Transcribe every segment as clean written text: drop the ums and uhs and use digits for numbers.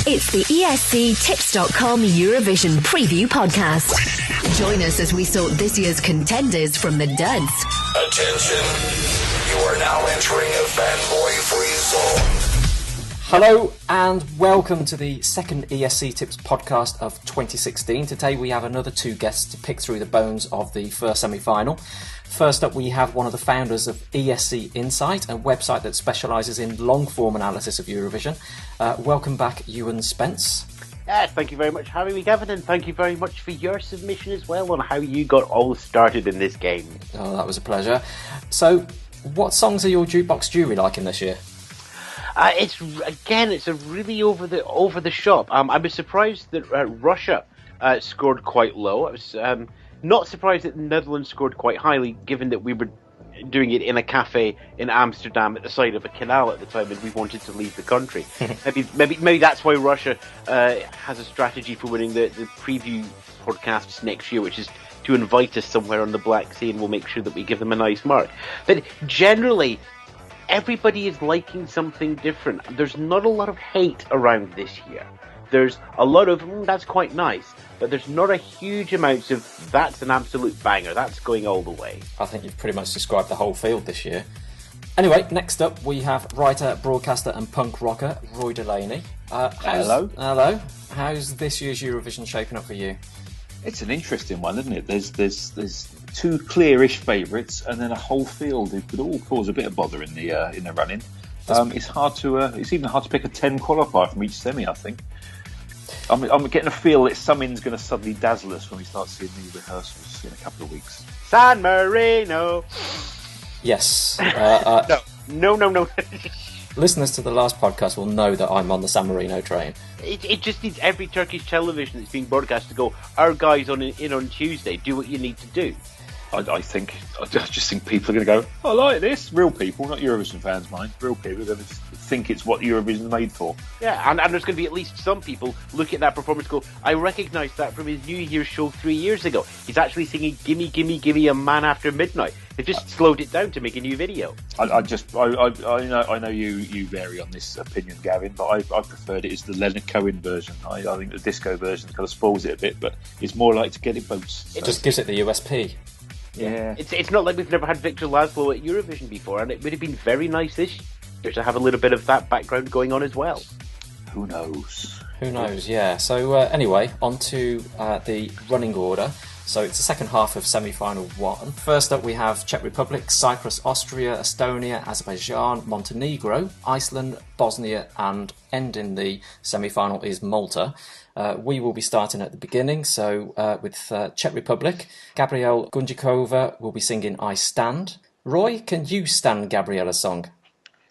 It's the ESCtips.com Eurovision Preview Podcast. Join us as we sort this year's contenders from the duds. Attention, you are now entering a fanboy-free zone. Hello and welcome to the second ESC Tips podcast of 2016. Today we have another two guests to pick through the bones of the first semi-final. First up we have one of the founders of ESC Insight, a website that specialises in long-form analysis of Eurovision. Welcome back, Ewan Spence. Yes, thank you very much for having me, Gavin, and thank you very much for your submission as well on how you got all started in this game. Oh, that was a pleasure. So, what songs are your jukebox jury liking this year? It's a really over the shop. I was surprised that Russia scored quite low. I was not surprised that the Netherlands scored quite highly, given that we were doing it in a cafe in Amsterdam at the side of a canal at the time, and we wanted to leave the country. maybe that's why Russia has a strategy for winning the preview podcasts next year, which is to invite us somewhere on the Black Sea, and we'll make sure that we give them a nice mark. But generally, everybody is liking something different. There's not a lot of hate around this year. There's a lot of, that's quite nice, but there's not a huge amount of, that's an absolute banger, that's going all the way. I think you've pretty much described the whole field this year. Anyway, next up we have writer, broadcaster and punk rocker Roy Delaney. Hello. Hello. How's this year's Eurovision shaping up for you? It's an interesting one, isn't it? There's two clearish favourites, and then a whole field who could all cause a bit of bother in the running. It's even hard to pick a 10 qualifier from each semi. I think I'm getting a feel that something's going to suddenly dazzle us when we start seeing the rehearsals in a couple of weeks. San Marino. Yes. No. Listeners to the last podcast will know that I'm on the San Marino train. It just needs every Turkish television that's being broadcast to go, our guys in on Tuesday, do what you need to do. I just think people are going to go, I like this. Real people, not Eurovision fans, mind. Real people are going to think it's what Eurovision is made for. Yeah, and there's going to be at least some people look at that performance and go, I recognise that from his New Year's show 3 years ago. He's actually singing Gimme, Gimme, Gimme, A Man After Midnight. They've just slowed it down to make a new video. I know you vary on this opinion, Gavin, but I preferred it as the Leonard Cohen version. I think the disco version kind of spoils it a bit, but it's more like to get it votes. It just gives it the USP. Yeah. It's not like we've never had Victor Laszlo at Eurovision before, and it would have been very nice this year to have a little bit of that background going on as well. Who knows? Who knows, yeah. So anyway, on to the running order. So it's the second half of semi-final one. First up we have Czech Republic, Cyprus, Austria, Estonia, Azerbaijan, Montenegro, Iceland, Bosnia, and ending the semi-final is Malta. We will be starting at the beginning, so with Czech Republic, Gabrielle Gunjikova will be singing I Stand. Roy, can you stand Gabriella's song?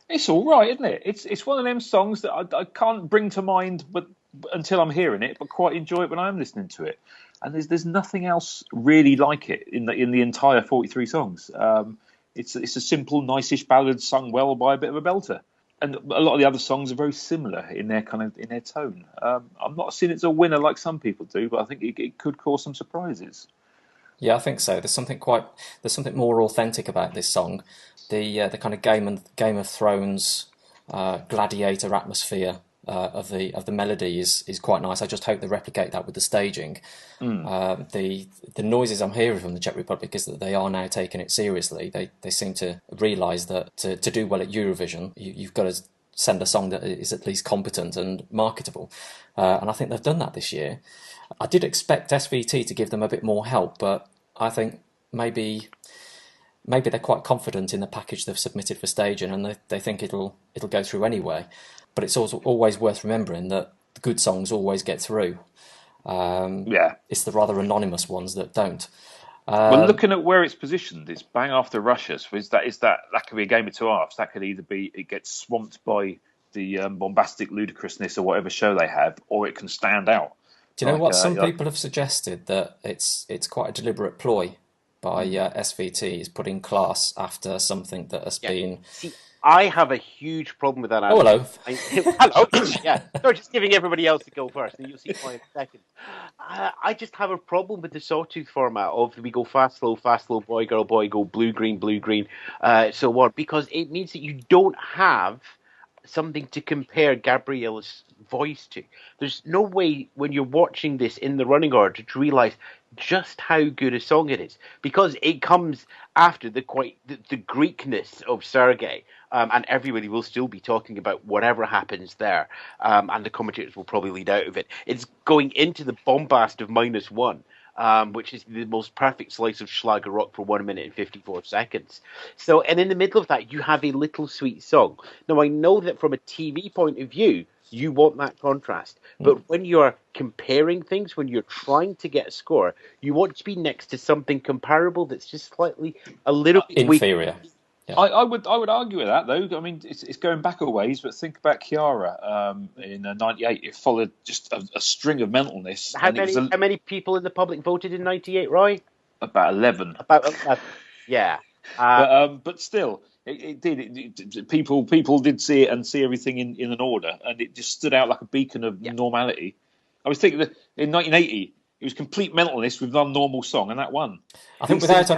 It's all right, isn't it? It's one of them songs that I can't bring to mind but until I'm hearing it, but quite enjoy it when I'm listening to it. And there's nothing else really like it in the entire 43 songs. It's a simple, nice-ish ballad sung well by a bit of a belter. And a lot of the other songs are very similar in their tone. I'm not seeing it's a winner like some people do, but I think it could cause some surprises. Yeah, I think so. There's something more authentic about this song. The kind of Game of Thrones gladiator atmosphere of the melody is quite nice. I just hope they replicate that with the staging. The noises I'm hearing from the Czech Republic is that they are now taking it seriously. They seem to realise that to do well at Eurovision, you've got to send a song that is at least competent and marketable. And I think they've done that this year. I did expect SVT to give them a bit more help, but I think maybe they're quite confident in the package they've submitted for staging, and they think it'll go through anyway. But it's also always worth remembering that the good songs always get through. It's the rather anonymous ones that don't. Well, looking at where it's positioned, it's bang after Russia. So that could be a game of two halves. That could either be it gets swamped by the bombastic ludicrousness or whatever show they have, or it can stand out. Do you know what? Some people have suggested that it's quite a deliberate ploy by SVT, is putting class after something that has been... See, I have a huge problem with that. Oh, hello. Hello. Yeah. Sorry, just giving everybody else to go first, and you'll see why in a second. I just have a problem with the sawtooth format of we go fast, slow, boy, girl, boy, go blue, green, so on, because it means that you don't have something to compare Gabriella's voice to. There's no way when you're watching this in the running order to realise just how good a song it is, because it comes after the Greekness of Sergei, and everybody will still be talking about whatever happens there, and the commentators will probably lead out of it. It's going into the bombast of -1. Which is the most perfect slice of Schlager rock for 1 minute and 54 seconds. So, and in the middle of that, you have a little sweet song. Now, I know that from a TV point of view, you want that contrast. But when you're comparing things, when you're trying to get a score, you want to be next to something comparable that's just slightly a little bit inferior. Yeah. I would argue with that, though. I mean, it's going back a ways, but think about Chiara in '98. It followed just a string of mentalness. How many people in the public voted in '98, Roy? About 11. About 11. Yeah. But still, it did. People did see it and see everything in an order, and it just stood out like a beacon of normality. I was thinking that in 1980. It was complete mentalness with one normal song, and that won. I think without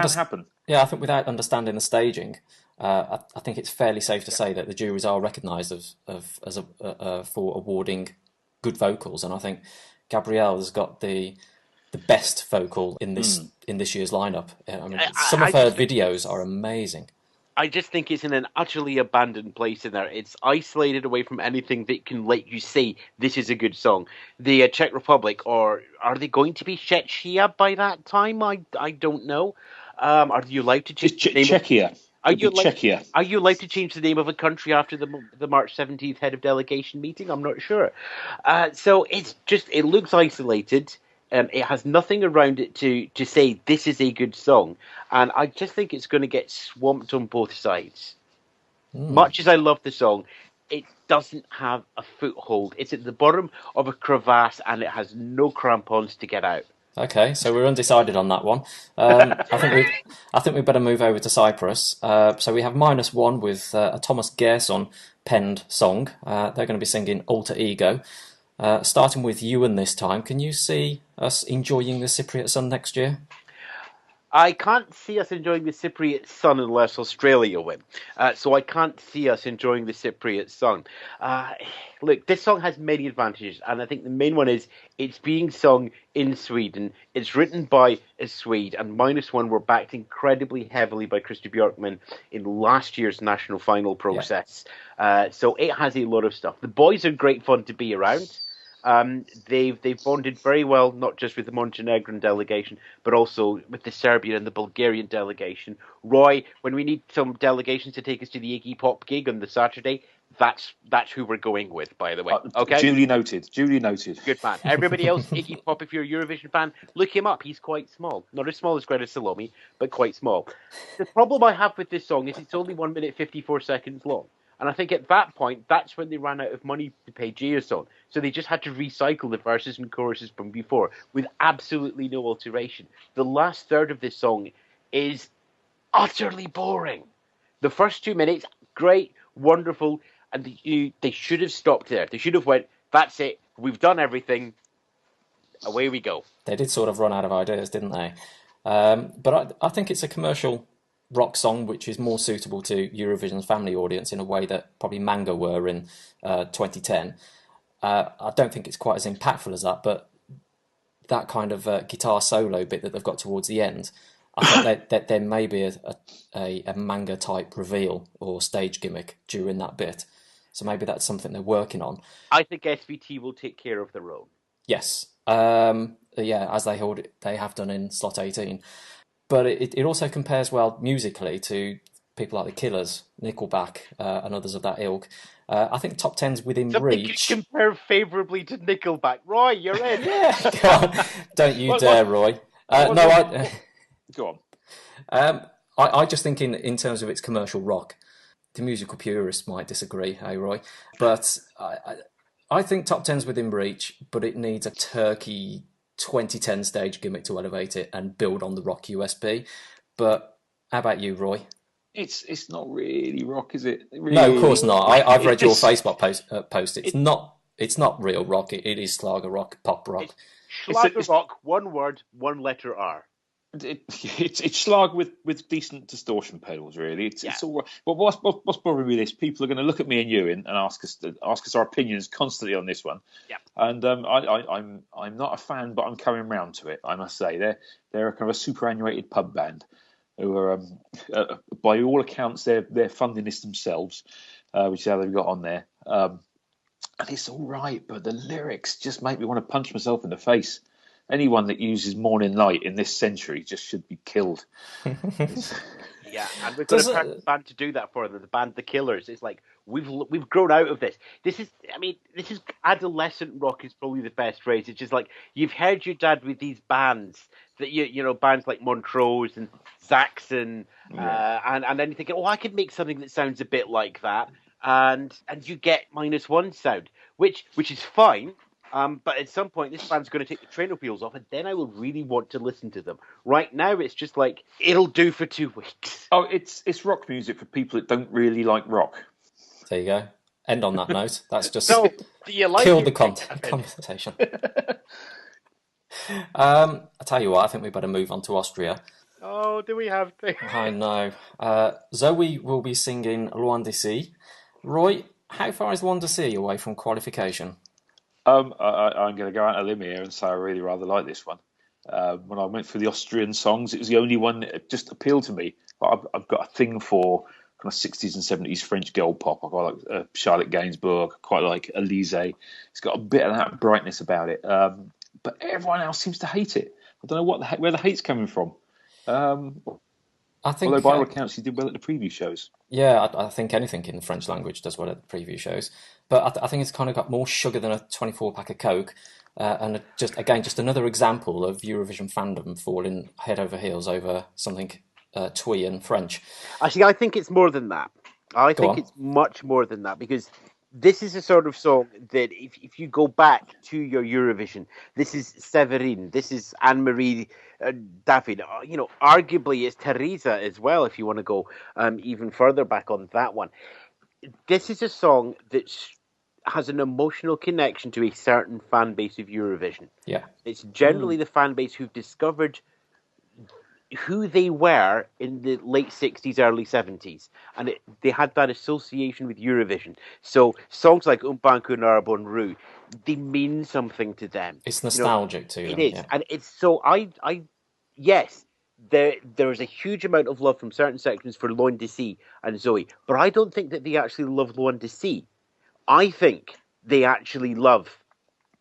understanding the staging, I think it's fairly safe to say that the juries are recognised for awarding good vocals, and I think Gabrielle has got the best vocal in this year's lineup. I mean, some of her videos are amazing. I just think it's in an utterly abandoned place in there. It's isolated away from anything that can let you say this is a good song. The Czech Republic, or are they going to be Czechia by that time? I don't know. Are you allowed to change the name? Czechia. Are you allowed to change the name of a country after the March 17th head of delegation meeting? I'm not sure. So it looks isolated. It has nothing around it to say this is a good song, and I just think it's going to get swamped on both sides. Much as I love the song, it doesn't have a foothold. It's at the bottom of a crevasse, and it has no crampons to get out. Okay, so we're undecided on that one. I think we better move over to Cyprus. So we have -1 with a Thomas Gerson penned song. They're going to be singing Alter Ego. Starting with Ewan this time, can you see us enjoying the Cypriot sun next year? I can't see us enjoying the Cypriot sun unless Australia win. So I can't see us enjoying the Cypriot sun. Look, this song has many advantages, and I think the main one is it's being sung in Sweden. It's written by a Swede, and -1 were backed incredibly heavily by Christer Björkman in last year's national final process. Yeah. So it has a lot of stuff. The boys are great fun to be around. They've bonded very well, not just with the Montenegrin delegation, but also with the Serbian and the Bulgarian delegation. Roy, when we need some delegations to take us to the Iggy Pop gig on the Saturday, that's who we're going with, by the way. Okay, duly noted. Good man. Everybody else, Iggy Pop, if you're a Eurovision fan, look him up. He's quite small. Not as small as Greta Salome, but quite small. The problem I have with this song is it's only 1 minute 54 seconds long. And I think at that point, that's when they ran out of money to pay Geoson. So they just had to recycle the verses and choruses from before with absolutely no alteration. The last third of this song is utterly boring. The first 2 minutes, great, wonderful, and they should have stopped there. They should have went, that's it, we've done everything, away we go. They did sort of run out of ideas, didn't they? But I think it's a commercial rock song which is more suitable to Eurovision's family audience in a way that probably Manga were in 2010. I don't think it's quite as impactful as that, but that kind of guitar solo bit that they've got towards the end, I think that there may be a Manga type reveal or stage gimmick during that bit. So maybe that's something they're working on. I think SVT will take care of their own. Yes. As they have done in slot 18. But it also compares well musically to people like the Killers, Nickelback, and others of that ilk. I think top 10's within reach. You compare favourably to Nickelback. Roy, you're in. Yeah, don't you dare, Roy. Go on. I just think in terms of its commercial rock, the musical purists might disagree, hey, Roy? But I think top 10's within reach, but it needs a turkey 2010 stage gimmick to elevate it and build on the rock USB. But how about you, Roy? It's not really rock, is it? Really? No, of course not. I've read your Facebook post. It's not real rock. It is Schlager rock, pop rock. Schlager rock, one word, one letter R. It's Schlag with decent distortion pedals, really. It's all right. But what's bothering me is people are going to look at me and Ewan and ask us our opinions constantly on this one. Yeah. And I'm not a fan, but I'm coming round to it. I must say they're a kind of a superannuated pub band who are by all accounts they're funding this themselves, which is how they've got on there. And it's all right, but the lyrics just make me want to punch myself in the face. Anyone that uses Morning Light in this century just should be killed. Yeah, and we've got a perfect band to do that for them. The band The Killers. It's like we've grown out of this. This is adolescent rock is probably the best phrase. It's just like you've heard your dad with these bands that you know bands like Montrose and Saxon, and then you're thinking, I could make something that sounds a bit like that, and you get -1 sound, which is fine. But at some point, this band's going to take the trainer wheels off, and then I will really want to listen to them. Right now, it's just like, it'll do for 2 weeks. Oh, it's rock music for people that don't really like rock. There you go. End on that note. That's just killed the conversation. I tell you what, I think we better move on to Austria. Oh, do we have to? I know. Zoe will be singing Loin d'ici. Roy, how far is Loin d'ici away from qualification? I'm going to go out on a limb here and say I really rather like this one. When I went for the Austrian songs, it was the only one that just appealed to me. I've got a thing for kind of 60s and 70s French girl pop. I quite like Charlotte Gainsbourg, quite like Elise. It's got a bit of that brightness about it. But everyone else seems to hate it. I don't know where the hate's coming from. I think, although by all accounts, he did well at the preview shows. Yeah, I think anything in the French language does well at the preview shows. But I think it's kind of got more sugar than a 24-pack of Coke. And just another example of Eurovision fandom falling head over heels over something twee and French. Actually, I think it's more than that. I think it's much more than that, because this is a sort of song that if you go back to your Eurovision, this is Séverine, this is Anne-Marie David, arguably it's Teresa as well, if you want to go even further back on that one. This is a song that has an emotional connection to a certain fan base of Eurovision. Yeah. It's generally the fan base who've discovered who they were in the late 60s, early 70s. And they had that association with Eurovision. So songs like Un Banco Narbonne Rue, they mean something to them. It's nostalgic to them. It is. Yeah. And it's so, yes, there is a huge amount of love from certain sections for Loin d'ici and Zoe, but I don't think that they actually love Loin d'ici. I think they actually love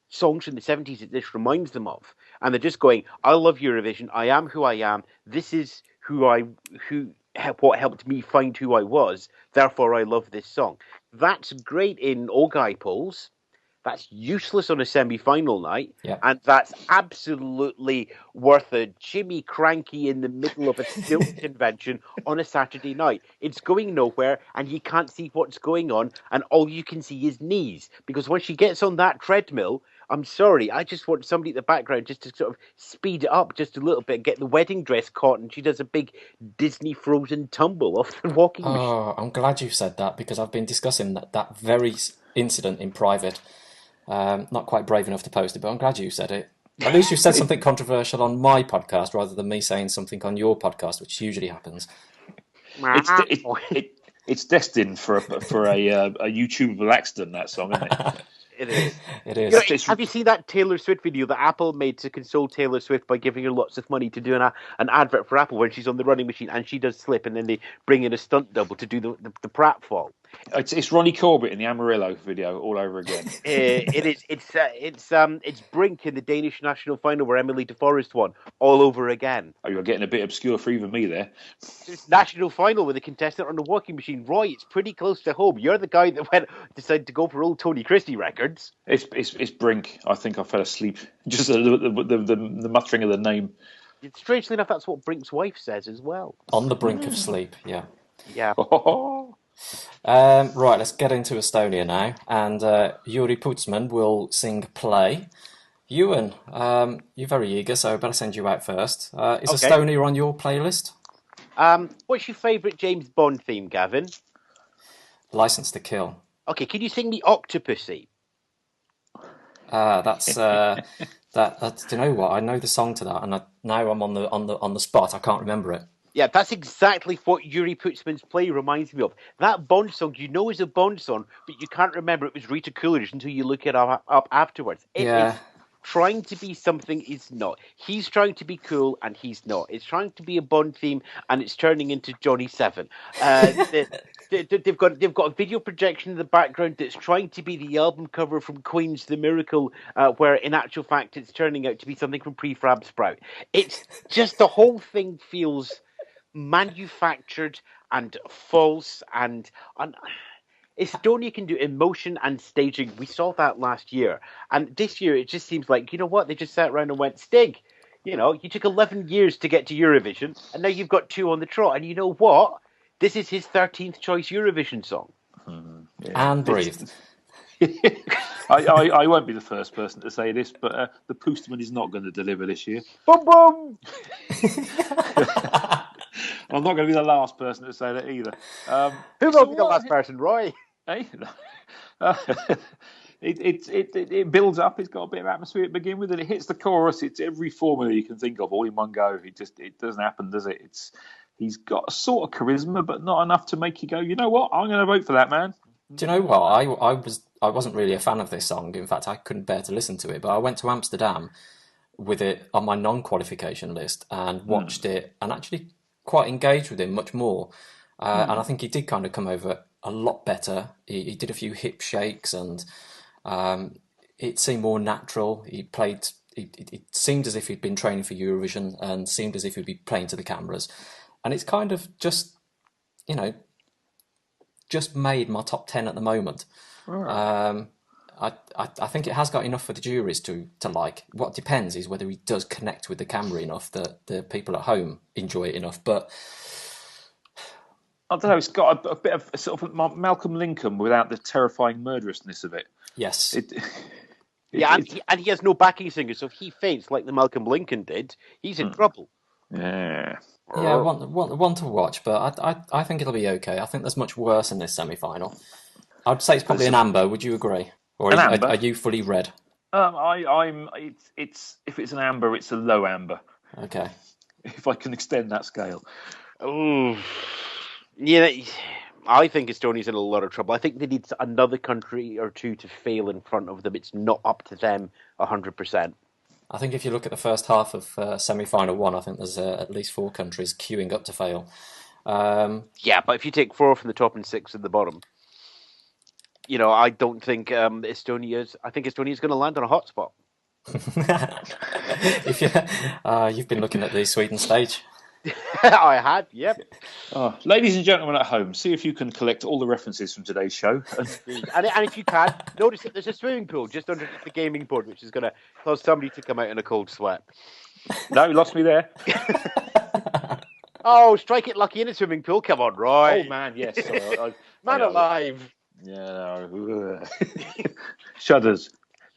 songs from the 70s that this reminds them of. And they're just going, I love Eurovision. I am who I am. This is what helped me find who I was. Therefore, I love this song. That's great in Ogai polls. That's useless on a semi-final night. Yeah. And that's absolutely worth a Jimmy Cranky in the middle of a stilt convention on a Saturday night. It's going nowhere, and you can't see what's going on, and all you can see is knees. Because when she gets on that treadmill, I'm sorry, I just want somebody in the background just to sort of speed it up just a little bit, get the wedding dress caught, and she does a big Disney Frozen tumble off the walking machine. Oh, I'm glad you said that, because I've been discussing that very incident in private. Not quite brave enough to post it, but I'm glad you said it. At least you said something controversial on my podcast rather than me saying something on your podcast, which usually happens. It's destined for a YouTubeable accident, that song, isn't it? It is. It is. Have you seen that Taylor Swift video that Apple made to console Taylor Swift by giving her lots of money to do an advert for Apple when she's on the running machine and she does slip, and then they bring in a stunt double to do the pratfall? It's Ronnie Corbett in the Amarillo video all over again. It is. It's Brink in the Danish national final where Emily de Forest won all over again. Oh, you're getting a bit obscure for even me there. It's national final with a contestant on the walking machine. Roy, it's pretty close to home. You're the guy that decided to go for old Tony Christie records. It's Brink. I think I fell asleep. Just the muttering of the name. Strangely enough, that's what Brink's wife says as well. On the brink of sleep, yeah. Yeah. Right, let's get into Estonia now. And Yuri Putzman will sing Play. Ewan, you're very eager, so I better send you out first. Is Estonia on your playlist? What's your favourite James Bond theme, Gavin? License to Kill. Okay, can you sing me Octopussy? That's do you know what? I know the song to that, and now I'm on the spot. I can't remember it. Yeah, that's exactly what Yuri Putzman's play reminds me of. That Bond song, you know is a Bond song, but you can't remember it was Rita Coolidge until you look it up afterwards. It is trying to be something it's not. He's trying to be cool, and he's not. It's trying to be a Bond theme, and it's turning into Johnny Seven. They've got a video projection in the background that's trying to be the album cover from Queen's The Miracle, where in actual fact it's turning out to be something from Prefab Sprout. It's just the whole thing feels manufactured and false, and Estonia can do emotion and staging. We saw that last year, and this year it just seems like, you know what, they just sat around and went, Stig, you know, you took 11 years to get to Eurovision, and now you've got 2 on the trot, and you know what, this is his 13th choice Eurovision song. And breathe. I won't be the first person to say this, but the postman is not going to deliver this year. Boom boom. I'm not going to be the last person to say that either. Who will be the last person, Roy? Hey? It builds up. It's got a bit of atmosphere to begin with, and it hits the chorus. It's every formula you can think of all in one go. It doesn't happen, does it? He's got a sort of charisma, but not enough to make you go, you know what? I'm going to vote for that man. Do you know what? I wasn't really a fan of this song. In fact, I couldn't bear to listen to it. But I went to Amsterdam with it on my non-qualification list and watched it, and actually quite engaged with him much more. And I think he did kind of come over a lot better. He did a few hip shakes, and it seemed more natural. He played. It seemed as if he'd been training for Eurovision, and seemed as if he'd be playing to the cameras. And it's kind of just, you know, just made my top 10 at the moment. Right. I think it has got enough for the juries to like. What depends is whether he does connect with the camera enough that the people at home enjoy it enough. But I don't know. It's got a bit of sort of Malcolm Lincoln without the terrifying murderousness of it. Yes. And he has no backing singer, so if he faints like the Malcolm Lincoln did, he's in trouble. Yeah. Yeah, one to watch, but I think it'll be okay. I think there's much worse in this semi-final. I'd say it's probably an amber. Would you agree? Or are you fully red? It's if it's an amber, it's a low amber. Okay. If I can extend that scale. Oh, yeah. I think Estonia's in a lot of trouble. I think they need another country or two to fail in front of them. It's not up to them 100%. I think if you look at the first half of semi-final 1, I think there's at least 4 countries queuing up to fail. Yeah, but if you take 4 from the top and 6 at the bottom, you know, I don't think Estonia's going to land on a hot spot. If you've been looking at the Sweden stage. I had, yep. Ladies and gentlemen at home, see if you can collect all the references from today's show. and if you can, notice that there's a swimming pool just under the gaming board, which is going to cause somebody to come out in a cold sweat. No, you lost me there. Oh, strike it lucky in a swimming pool. Come on, Roy. Oh, man, yes. Sorry, man alive. Yeah, no. Shudders.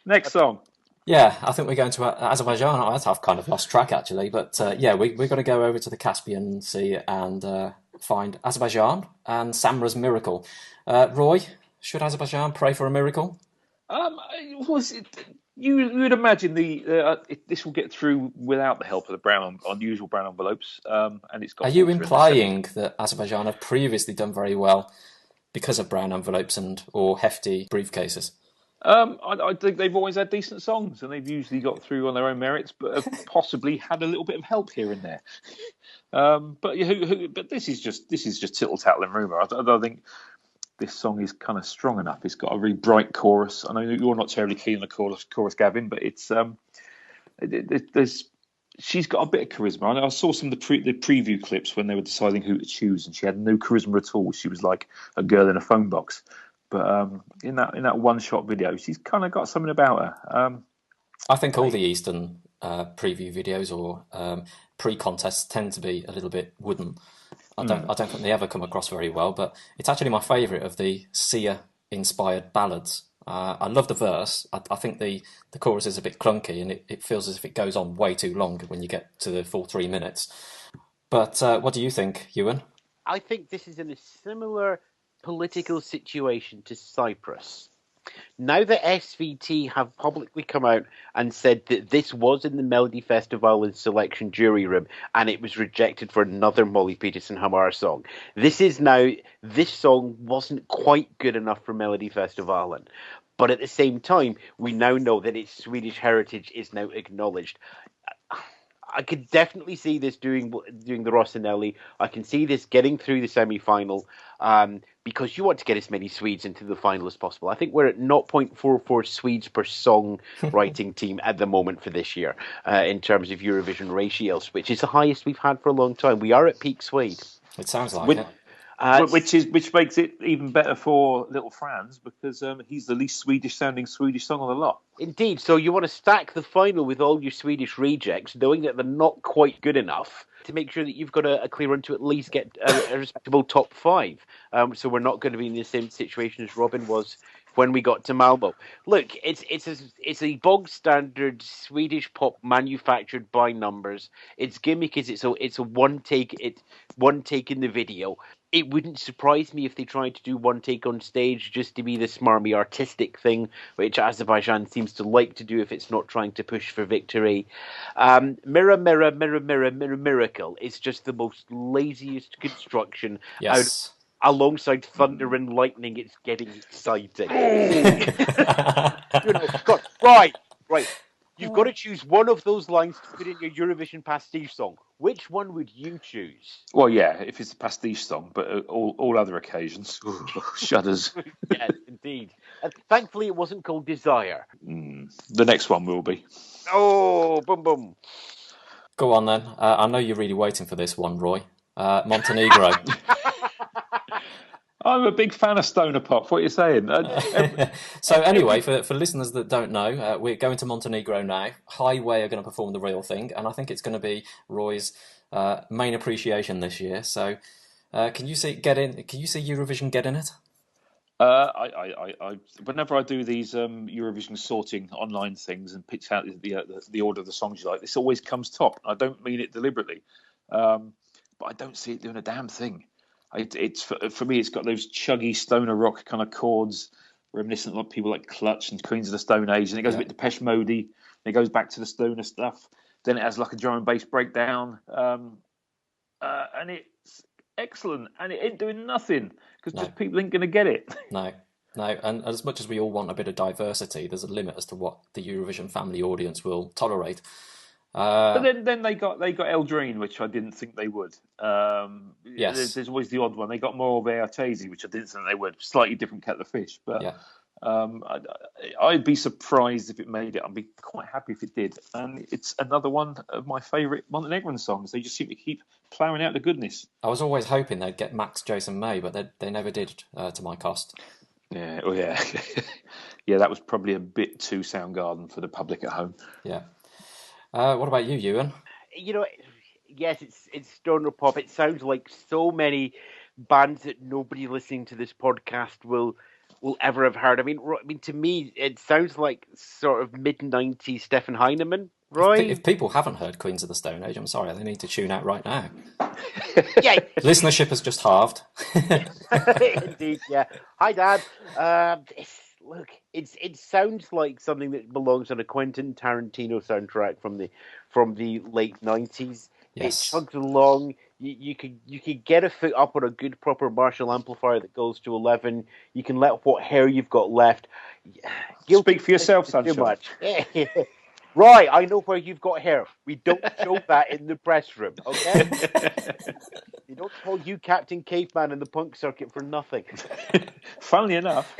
Next song. Yeah, I think we're going to Azerbaijan. I've kind of lost track, actually. But yeah, we're going to go over to the Caspian Sea and find Azerbaijan and Samra's Miracle. Roy, should Azerbaijan pray for a miracle? You would imagine this will get through without the help of the unusual brown envelopes. And it's got. Are you implying that Azerbaijan have previously done very well because of brown envelopes or hefty briefcases? I think they've always had decent songs, and they've usually got through on their own merits, but have possibly had a little bit of help here and there. But this is just tittle tattle and rumour. I don't think this song is kind of strong enough. It's got a really bright chorus. I know you're not terribly keen on the chorus, Gavin, but it's she's got a bit of charisma. I saw some of the preview clips when they were deciding who to choose, and she had no charisma at all. She was like a girl in a phone box. But in that one-shot video, she's kind of got something about her. I think all the Eastern preview videos or pre-contests tend to be a little bit wooden. I don't think they ever come across very well, but it's actually my favourite of the Sia-inspired ballads. I love the verse. I think the chorus is a bit clunky, and it feels as if it goes on way too long when you get to the full 3 minutes. But what do you think, Ewan? I think this is in a similar political situation to Cyprus. Now that SVT have publicly come out and said that this was in the Melody Festival in selection jury room and it was rejected for another Molly Peterson Hamar song, this song wasn't quite good enough for Melody Festivalen. But at the same time, we now know that its Swedish heritage is now acknowledged. I could definitely see this doing the Rossonelli. I can see this getting through the semi-final because you want to get as many Swedes into the final as possible. I think we're at 0.44 Swedes per song writing team at the moment for this year in terms of Eurovision ratios, which is the highest we've had for a long time. We are at peak Swede. It sounds like it. Which makes it even better for little Franz because he's the least Swedish-sounding Swedish song on the lot. Indeed. So you want to stack the final with all your Swedish rejects, knowing that they're not quite good enough, to make sure that you've got a clear run to at least get a respectable top five. So we're not going to be in the same situation as Robin was when we got to Malmo. Look, it's a bog standard Swedish pop manufactured by numbers. Its gimmick is it's a one take in the video. It wouldn't surprise me if they tried to do one take on stage just to be the smarmy artistic thing, which Azerbaijan seems to like to do if it's not trying to push for victory. Mirror, mirror, mirror, mirror, mirror, miracle is just the most laziest construction. Yes. Alongside thunder and lightning, it's getting exciting. God, right. You've got to choose one of those lines to put in your Eurovision pastiche song. Which one would you choose? Well, yeah, if it's a pastiche song, but all other occasions, shudders. Yes, indeed. Thankfully, it wasn't called Desire. The next one will be. Oh, boom, boom. Go on then. I know you're really waiting for this one, Roy. Montenegro. I'm a big fan of stoner pop. What are you saying? So anyway, for listeners that don't know, we're going to Montenegro now. Highway are going to perform the real thing, and I think it's going to be Roy's main appreciation this year. So can you see Eurovision get in it? I whenever I do these Eurovision sorting online things and picks out the order of the songs you like, this always comes top. I don't mean it deliberately, but I don't see it doing a damn thing. It's for me. It's got those chuggy stoner rock kind of chords, reminiscent of people like Clutch and Queens of the Stone Age, and it goes a bit Depeche Mode-y, and it goes back to the stoner stuff. Then it has like a drum and bass breakdown, and it's excellent. And it ain't doing nothing because just people ain't going to get it. No. And as much as we all want a bit of diversity, there's a limit as to what the Eurovision family audience will tolerate. But then they got Eldrine, which I didn't think they would. Yes, there's always the odd one. They got more of Artesi, which I didn't think they would. Slightly different kettle of fish, but I'd be surprised if it made it. I'd be quite happy if it did. And it's another one of my favourite Montenegrin songs. They just seem to keep ploughing out the goodness. I was always hoping they'd get Max, Jason May, but they never did, to my cost. Yeah, yeah. That was probably a bit too Soundgarden for the public at home. Yeah. What about you, Ewan? Yes, it's stoner pop. It sounds like so many bands that nobody listening to this podcast will ever have heard. I mean, to me, it sounds like sort of mid-90s Stefan Heinemann, right? If people haven't heard Queens of the Stone Age, I'm sorry, they need to tune out right now. Yeah. Listenership has just halved. Indeed, yeah. Hi, Dad. Look, it sounds like something that belongs on a Quentin Tarantino soundtrack from the late 90s. Yes. It chugs along. You could get a foot up on a good proper Marshall amplifier that goes to 11. You can let what hair you've got left. Speak for yourself, Sunshine. Too much. Right, I know where you've got hair. We don't show that in the press room, okay? They don't call you Captain Caveman in the punk circuit for nothing. Funnily enough.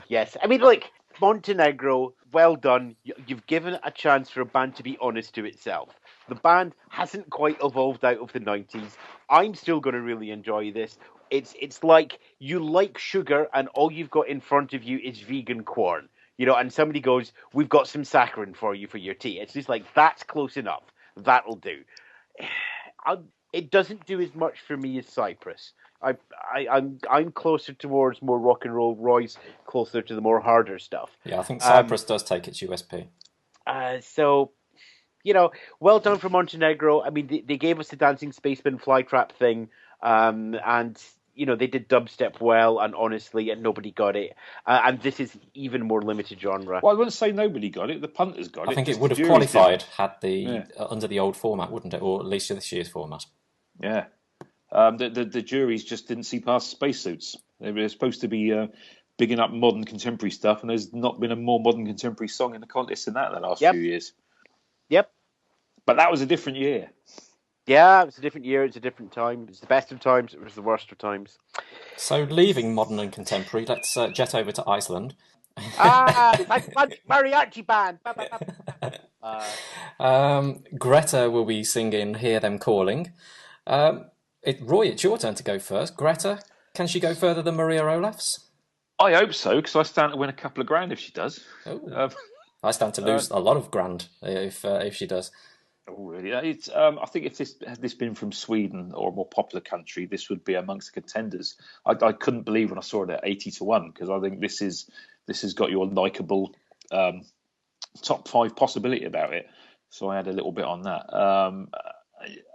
Yes, I mean, look, Montenegro, well done. You've given it a chance for a band to be honest to itself. The band hasn't quite evolved out of the 90s. I'm still going to really enjoy this. It's like you like sugar and all you've got in front of you is vegan corn. And somebody goes, we've got some saccharin for you for your tea. It's just like, that's close enough. That'll do. It doesn't do as much for me as Cyprus. I'm closer towards more rock and roll. Roy's closer to the more harder stuff. Yeah, I think Cyprus does take its USP. So, well done for Montenegro. I mean, they gave us the Dancing Spaceman Flytrap thing. And, they did dubstep well, and honestly, and nobody got it. And this is even more limited genre. Well, I wouldn't say nobody got it. The punters got it. I think it just would the have juries qualified didn't. had under the old format, wouldn't it? Or at least this year's format. Yeah. The juries just didn't see past spacesuits. They were supposed to be bigging up modern contemporary stuff, and there's not been a more modern contemporary song in the contest than that in the last few years. Yep. But that was a different year. Yeah, it was a different year. It's a different time. It's the best of times. It was the worst of times. So, leaving modern and contemporary, let's jet over to Iceland. Mariachi band. Greta will be singing "Hear Them Calling." Roy, it's your turn to go first. Greta, can she go further than Maria Olafs? I hope so, because I stand to win a couple of grand if she does. I stand to lose a lot of grand if she does. Oh, really? I think if had this been from Sweden or a more popular country, this would be amongst the contenders. I couldn't believe when I saw it at 80-1, because I think this has got your likeable top 5 possibility about it. So I had a little bit on that.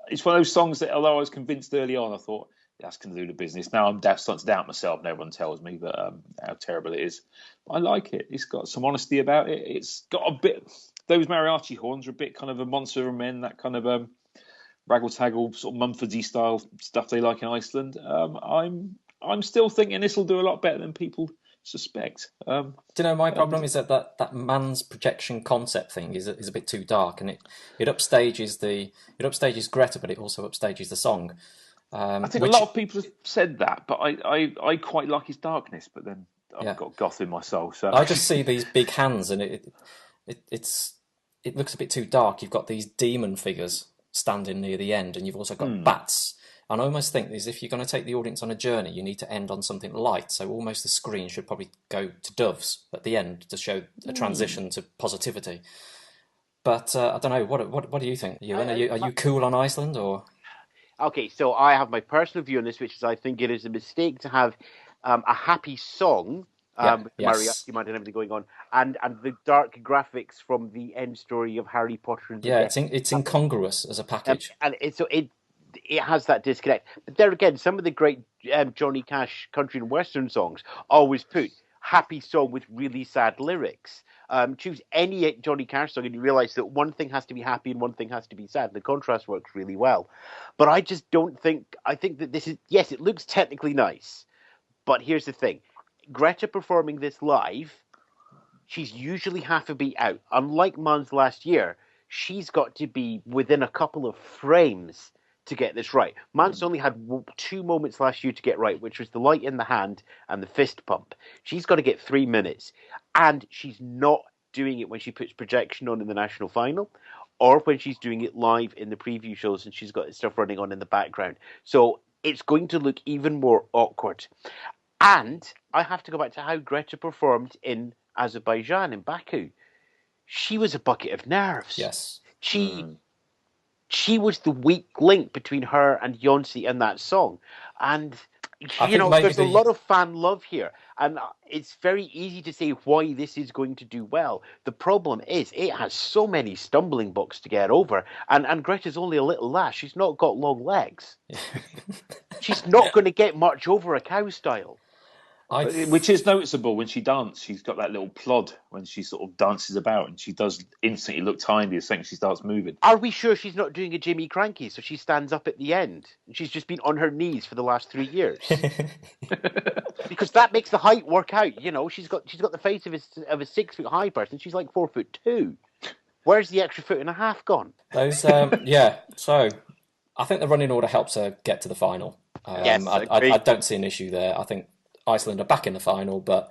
It's one of those songs that, although I was convinced early on, I thought that's going to do the business. Now I'm starting to doubt myself, and everyone tells me that how terrible it is. But I like it. It's got some honesty about it. It's got a bit. Those mariachi horns are a bit kind of a Monster of Men, that kind of raggle-taggle sort of Mumfordy style stuff they like in Iceland. I'm still thinking this will do a lot better than people suspect. Do you know, my problem is that man's projection concept thing is a bit too dark, and it upstages Greta, but it also upstages the song. I think a lot of people have said that, but I quite like his darkness. But then I've got goth in my soul, so I just see these big hands, and it looks a bit too dark. You've got these demon figures standing near the end, and you've also got bats. And I almost think is if you're going to take the audience on a journey, you need to end on something light. So almost the screen should probably go to doves at the end to show a transition to positivity. But I don't know. What do you think, Ewan? Are you cool on Iceland or? Okay, so I have my personal view on this, which is I think it is a mistake to have a happy song with mariachi band and everything going on, and the dark graphics from the end story of Harry Potter. And it's incongruous as a package, and it has that disconnect. But there again, some of the great Johnny Cash country and western songs always put happy song with really sad lyrics. Choose any Johnny Cash song and you realise that one thing has to be happy and one thing has to be sad. The contrast works really well. But I just don't think... I think that this is... Yes, it looks technically nice. But here's the thing. Greta performing this live, she's usually half a beat out. Unlike Mons last year, she's got to be within a couple of frames to get this right. Mans only had 2 moments last year to get right, which was the light in the hand and the fist pump. She's got to get 3 minutes. And she's not doing it when she puts projection on in the national final or when she's doing it live in the preview shows and she's got stuff running on in the background. So it's going to look even more awkward. And I have to go back to how Greta performed in Azerbaijan, in Baku. She was a bucket of nerves. Yes. She was the weak link between her and Beyoncé in that song. And, there's a lot of fan love here. And it's very easy to say why this is going to do well. The problem is it has so many stumbling blocks to get over. And Greta's only a little lass. She's not got long legs. She's not going to get much over a cow style. Which is noticeable when she dances. She's got that little plod when she sort of dances about, and she does instantly look tiny as soon as she starts moving. Are we sure she's not doing a Jimmy Cranky so she stands up at the end and she's just been on her knees for the last 3 years? Because that makes the height work out. She's got the face of a 6 foot high person. She's like 4'2". Where's the extra 1.5 gone? Those So I think the running order helps her get to the final. Yes, I don't see an issue there. I think Iceland are back in the final, but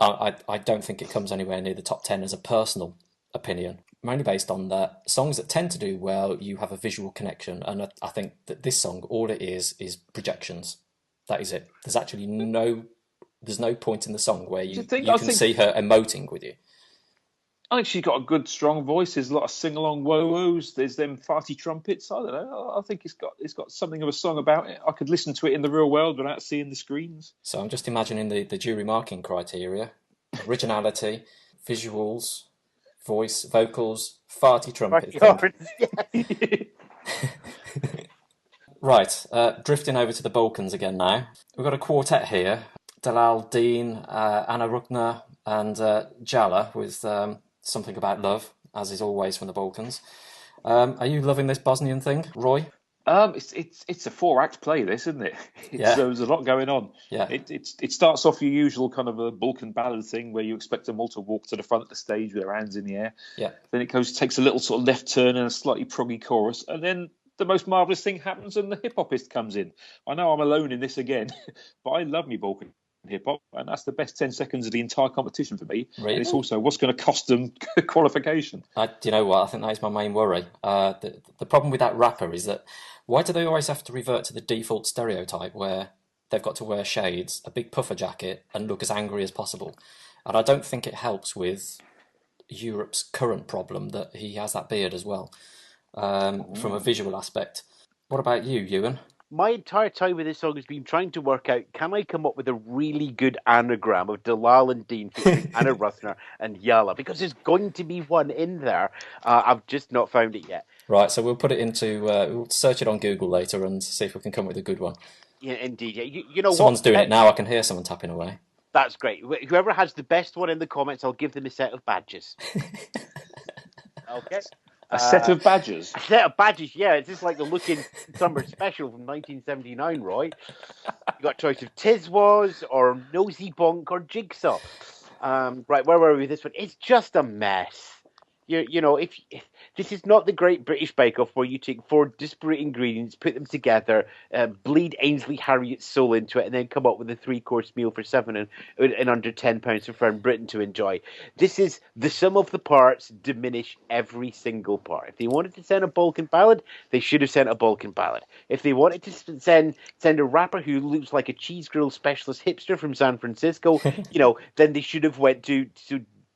I don't think it comes anywhere near the top 10 as a personal opinion. Mainly based on that songs that tend to do well, you have a visual connection, and I think that this song, all it is projections. That is it. There's actually no point in the song where you can see her emoting with you. I think she's got a good, strong voice. There's a lot of sing-along woes. There's them farty trumpets. I don't know. I think it's got something of a song about it. I could listen to it in the real world without seeing the screens. So I'm just imagining the jury marking criteria: originality, visuals, voice, vocals, farty trumpet. Right, drifting over to the Balkans again now. We've got a quartet here. Dalal, Dean, Anna Rukna and Jala with Something About Love, as is always from the Balkans. Are you loving this Bosnian thing, Roy? It's a 4-act play, this, isn't it? There's a lot going on. Yeah. It starts off your usual kind of a Balkan ballad thing where you expect them all to walk to the front of the stage with their hands in the air. Yeah. Then it takes a little sort of left turn and a slightly proggy chorus, and then the most marvellous thing happens and the hip-hopist comes in. I know I'm alone in this again, but I love me Balkan hip-hop, and that's the best 10 seconds of the entire competition for me. Really? And it's also what's going to cost them qualification. Do you know what? I think that is my main worry. The problem with that rapper is that why do they always have to revert to the default stereotype where they've got to wear shades, a big puffer jacket, and look as angry as possible? And I don't think it helps with Europe's current problem that he has that beard as well. From a visual aspect. What about you, Ewan? My entire time with this song has been trying to work out, can I come up with a really good anagram of Dalal and Dean featuring Anna Ruthner and Yala? Because there's going to be one in there. I've just not found it yet. Right, so we'll put it into, we'll search it on Google later and see if we can come up with a good one. Yeah, indeed. Yeah. You know Someone's what? doing it now. I can hear someone tapping away. That's great. Whoever has the best one in the comments, I'll give them a set of badges. Okay. A set of badges? A set of badges, yeah. It's just like the Looking Summer Special from 1979, Roy. You got a choice of Tiswas or Nosy Bonk or Jigsaw. Right, where were we with this one? It's just a mess. You know, if this is not the Great British Bake Off where you take 4 disparate ingredients, put them together, bleed Ainsley Harriet's soul into it, and then come up with a 3-course meal for £7 and under £10 for Fern Britain to enjoy. This is the sum of the parts diminish every single part. If they wanted to send a Balkan ballad, they should have sent a Balkan ballad. If they wanted to send a rapper who looks like a cheese grill specialist hipster from San Francisco, then they should have went to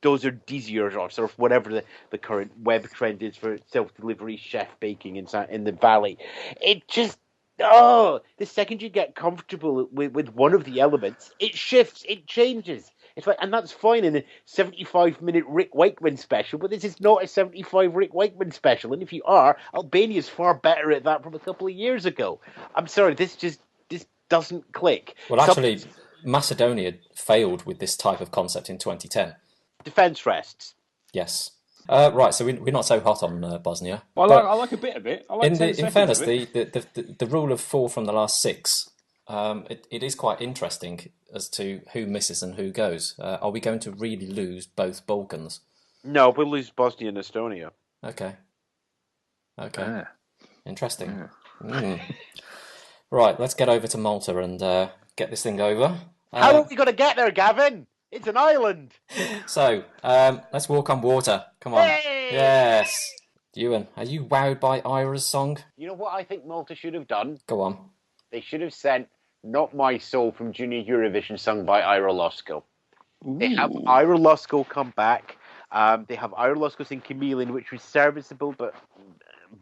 those are Dizier or sort of whatever the current web trend is for self-delivery chef baking in the valley. It just, the second you get comfortable with one of the elements, it shifts, it changes. It's like, and that's fine in a 75-minute Rick Wakeman special, but this is not a 75 Rick Wakeman special. And if you are, Albania's far better at that from a couple of years ago. I'm sorry, this doesn't click. Well, actually, Macedonia failed with this type of concept in 2010. Defence rests. Yes. Right, so we're not so hot on Bosnia. Well, I like a bit of it. I like in fairness, the rule of 4 from the last 6, it is quite interesting as to who misses and who goes. Are we going to really lose both Balkans? No, we'll lose Bosnia and Estonia. Okay. Yeah. Interesting. Yeah. Right, let's get over to Malta and get this thing over. How are we going to get there, Gavin? It's an island. So, let's walk on water. Come on. Hey! Yes. Ewan, are you wowed by Ira's song? You know what I think Malta should have done? Go on. They should have sent Not My Soul from Junior Eurovision sung by Ira Losko. They have Ira Losko come back. They have Ira Losko sing Chameleon, which was serviceable, but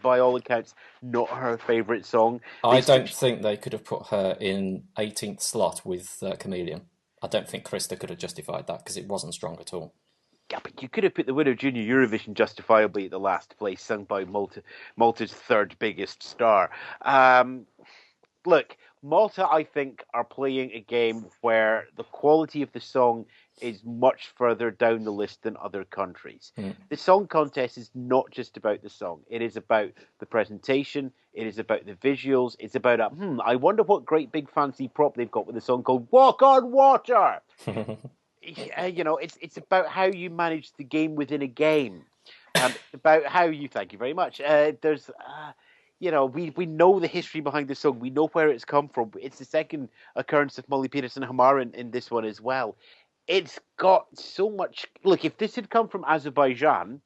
by all accounts, not her favourite song. I don't think they could have put her in 18th slot with Chameleon. I don't think Krista could have justified that because it wasn't strong at all. Yeah, but you could have put the winner of Junior Eurovision justifiably at the last place, sung by Malta's third biggest star. Look, Malta, I think, are playing a game where the quality of the song is much further down the list than other countries. The song contest is not just about the song. It is about the presentation. It is about the visuals. It's about, I wonder what great big fancy prop they've got with a song called Walk on Water. It's about how you manage the game within a game. It's about how you, thank you very much. We know the history behind the song. We know where it's come from. It's the second occurrence of Molly Peterson Hamar in this one as well. It's got so much... Look, if this had come from Azerbaijan,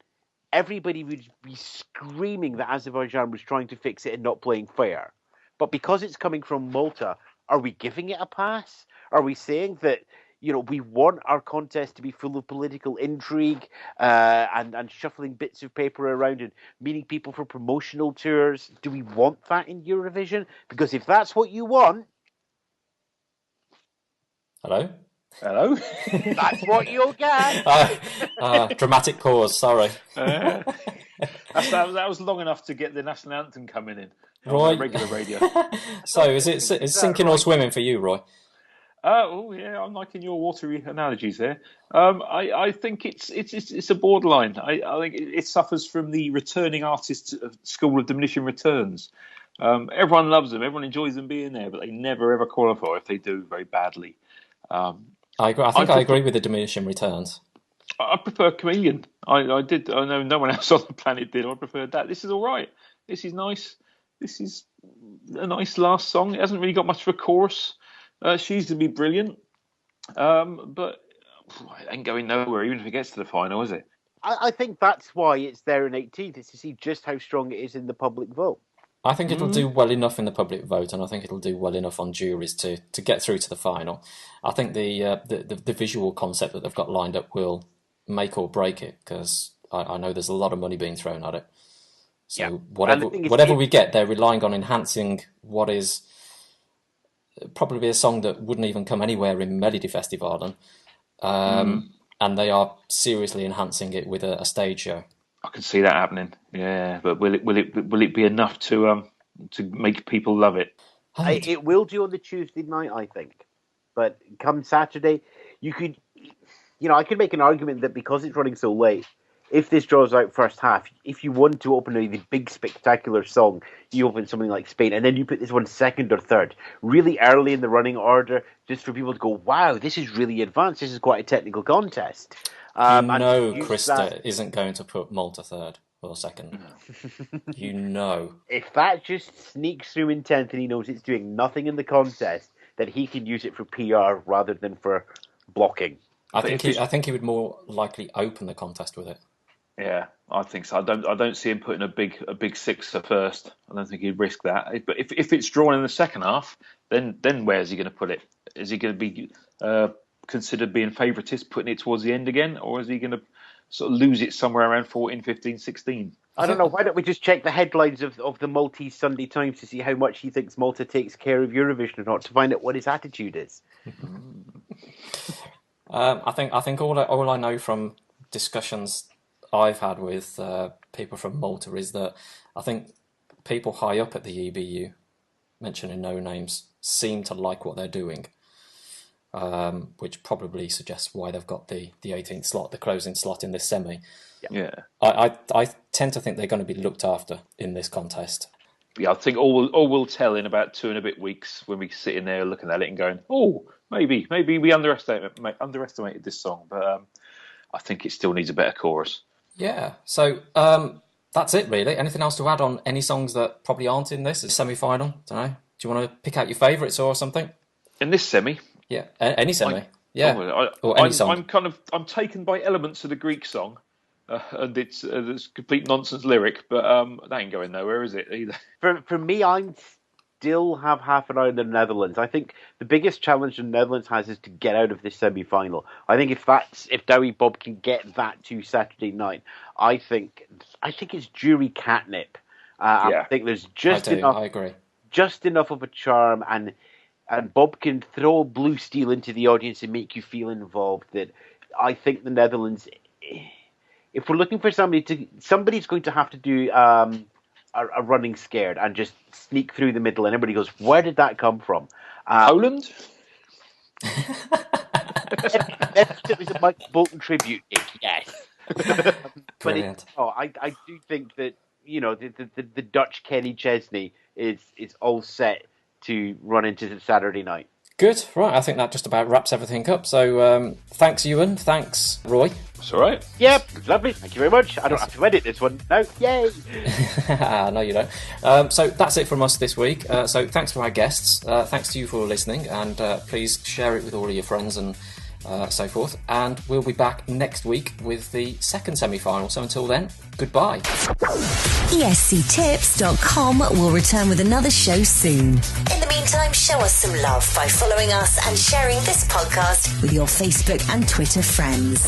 everybody would be screaming that Azerbaijan was trying to fix it and not playing fair. But because it's coming from Malta, are we giving it a pass? Are we saying that, we want our contest to be full of political intrigue and shuffling bits of paper around and meeting people for promotional tours? Do we want that in Eurovision? Because if that's what you want... Hello? That's what you'll get. Dramatic pause, sorry. That was long enough to get the national anthem coming in Roy, on regular radio. So is sinking or swimming for you, Roy? Yeah, I'm liking your watery analogies there. I think it's a borderline. I think it suffers from the returning artists school of diminishing returns. Everyone loves them, everyone enjoys them being there, but they never ever qualify if they do very badly. I agree. I agree with the diminishing returns. I prefer Chameleon. I did. I know no one else on the planet did. I preferred that. This is all right. This is nice. This is a nice last song. It hasn't really got much of a chorus. She's going to be brilliant, but it ain't going nowhere, even if it gets to the final, is it? I think that's why it's there in 18th, is to see just how strong it is in the public vote. I think it'll do well enough in the public vote, and I think it'll do well enough on juries to get through to the final. I think the visual concept that they've got lined up will make or break it, because I know there's a lot of money being thrown at it. So whatever we get, they're relying on enhancing what is probably a song that wouldn't even come anywhere in Melodifestivalen, and they are seriously enhancing it with a stage show. I can see that happening. Yeah, but will it be enough to make people love it? It will do on the Tuesday night, I think. But come Saturday, I could make an argument that because it's running so late, if this draws out first half, if you want to open the big spectacular song, you open something like Spain, and then you put this one second or third, really early in the running order, just for people to go, wow, this is really advanced, this is quite a technical contest. Krista isn't going to put Malta third or second. If that just sneaks through in 10th and he knows it's doing nothing in the contest, then he can use it for PR rather than for blocking. I think he would more likely open the contest with it. Yeah, I think so. I don't see him putting a big sixer first. I don't think he'd risk that. But if it's drawn in the second half, then where's he going to put it? Is he going to be considered being favouritist, putting it towards the end again, or is he going to sort of lose it somewhere around 14, 15, 16? I don't know. Why don't we just check the headlines of the Maltese Sunday Times to see how much he thinks Malta takes care of Eurovision or not, to find out what his attitude is? I think all I know from discussions I've had with people from Malta is that I think people high up at the EBU, mentioning no names, seem to like what they're doing, which probably suggests why they've got the 18th slot, the closing slot in this semi. Yeah. I tend to think they're going to be looked after in this contest. Yeah, I think all will tell in about 2 and a bit weeks when we sit in there looking at it and going, oh, maybe we underestimated this song, but I think it still needs a better chorus. Yeah, so that's it really. Anything else to add on any songs that probably aren't in this semi-final? Don't know. Do you want to pick out your favourites or something? In this semi? Yeah, any semi. Or any song. I'm taken by elements of the Greek song, and it's complete nonsense lyric, but that ain't going nowhere, is it? Either. For me, I'm still have half an eye on the Netherlands. I think the biggest challenge the Netherlands has is to get out of this semi-final. I think if Douwe Bob can get that to Saturday night, I think it's jury catnip. I think there's just enough. I agree. Just enough of a charm, and Bob can throw blue steel into the audience and make you feel involved. That I think the Netherlands, if we're looking for somebody's going to have to do a running scared and just sneak through the middle, and everybody goes, where did that come from? Poland? It was a Michael Bolton tribute, Nick, yes. Brilliant. I do think that, the Dutch Kenny Chesney is all set to run into the Saturday night. Good, right, I think that just about wraps everything up. So thanks, Ewan, thanks, Roy. That's all right. Yep, lovely, thank you very much. I don't have to edit this one, no, yay! No, you don't. So that's it from us this week. So thanks to our guests, thanks to you for listening, and please share it with all of your friends and so forth. And we'll be back next week with the second semi-final. So until then, goodbye. ESCtips.com will return with another show soon. In the meantime, show us some love by following us and sharing this podcast with your Facebook and Twitter friends.